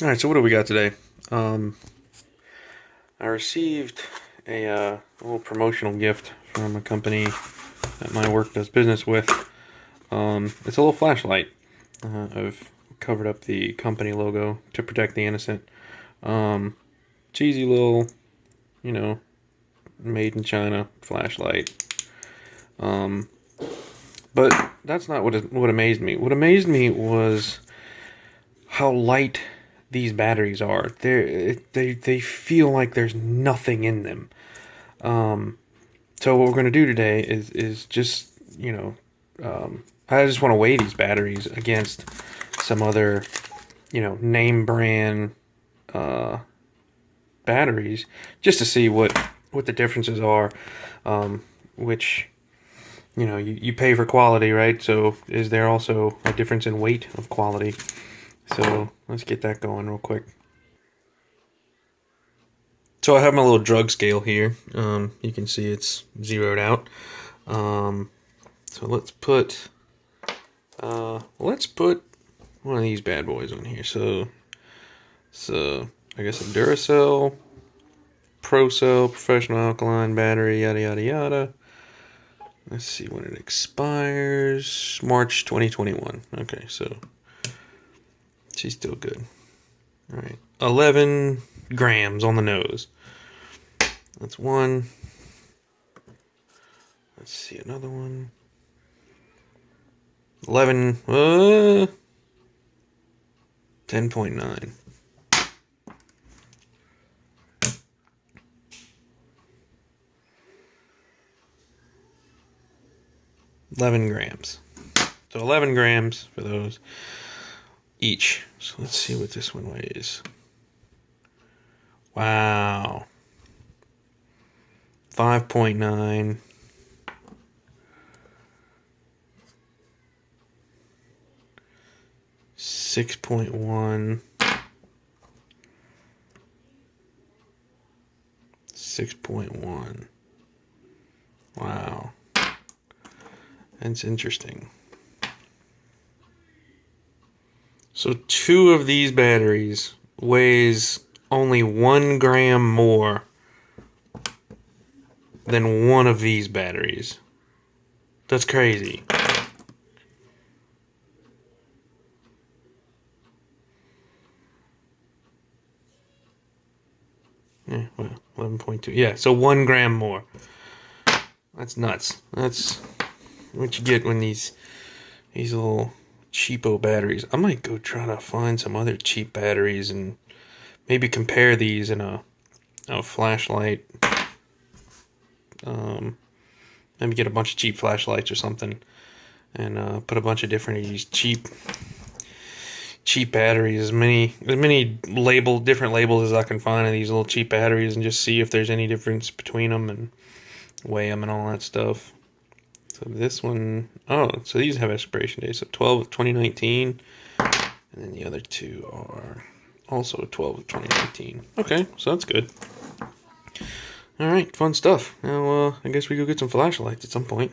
All right, so what do we got today? I received a little promotional gift from a company that my work does business with. It's a little flashlight. I've covered up the company logo to protect the innocent. Um, Cheesy little, you know, made in China flashlight. Um, but that's not what amazed me. What amazed me was how light these batteries are. They feel like there's nothing in them. Um, so what we're going to do today is just I just want to weigh these batteries against some other name brand uh, batteries just to see what the differences are. Which you pay for quality, right? So is there also a difference in weight of quality? So let's get that going real quick. So I have my little drug scale here. You can see it's zeroed out. Um, so let's put one of these bad boys on here. So I guess a Duracell, ProCell, professional alkaline battery, yada yada yada. Let's see when it expires. March 2021. Okay, so she's still good. All right, 11 grams on the nose. That's one. Let's see another one. 11. 10.9. 11 grams. So 11 grams for those each. So let's see what this one weighs. Wow. 5.9. 6.1. 6.1. Wow. That's interesting. So two of these batteries weighs only 1 gram more than one of these batteries. That's crazy. Yeah, well, 11.2. Yeah, so 1 gram more. That's nuts. That's what you get when these little cheapo batteries. I might go try to find some other cheap batteries and maybe compare these in a flashlight. Maybe get a bunch of cheap flashlights or something, and put a bunch of different of these cheap batteries, as many different labels as I can find of these little cheap batteries, and just see if there's any difference between them and weigh them and all that stuff. So this one, oh, so these have expiration dates. So 12 of 2019, and then the other two are also 12 of 2019. Okay, so that's good. All right, fun stuff. Now, I guess we go get some flashlights at some point.